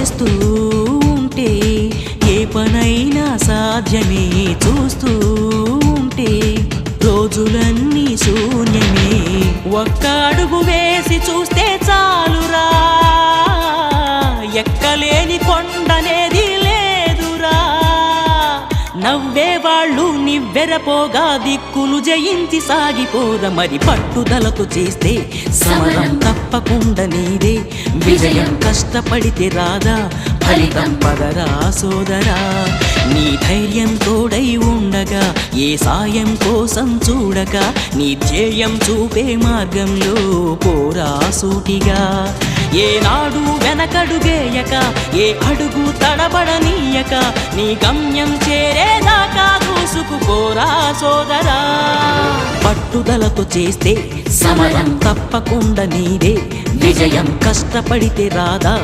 చేస్తూ ఉంటే ఏ పనైనా సాధ్యమే, చూస్తూ ఉంటే రోజులన్నీ శూన్యమే. ఒక్క అడుగు వేసి చూస్తే చాలురా, ఎక్కలేని కొండనేది లేదురా. నవ్వేవాళ్ళు నివ్వెరపోగా దిక్కులు జయించి సాగిపోద. మరి పట్టుదలతో చేస్తే సమరం తప్పకుండా నీదే. విజయం కష్టపడితే రాదా, ఫలితం పదరా సోదరా. నీ ధైర్యం తోడై ఉండగా, ఏ సాయం కోసం చూడక, నీ ధ్యేయం చూపే మార్గంలో పోరా సూటిగా. ఏనాడు వెనకడుగేయక, ఏ అడుగు తడబడనీయక, నీ గమ్యం చేరేదాకా దూసుకుపోరా సోదరా. పట్టుదలతో చేస్తే సమరం తప్పకుండా నీదే. విజయం కష్టపడితే రాదా,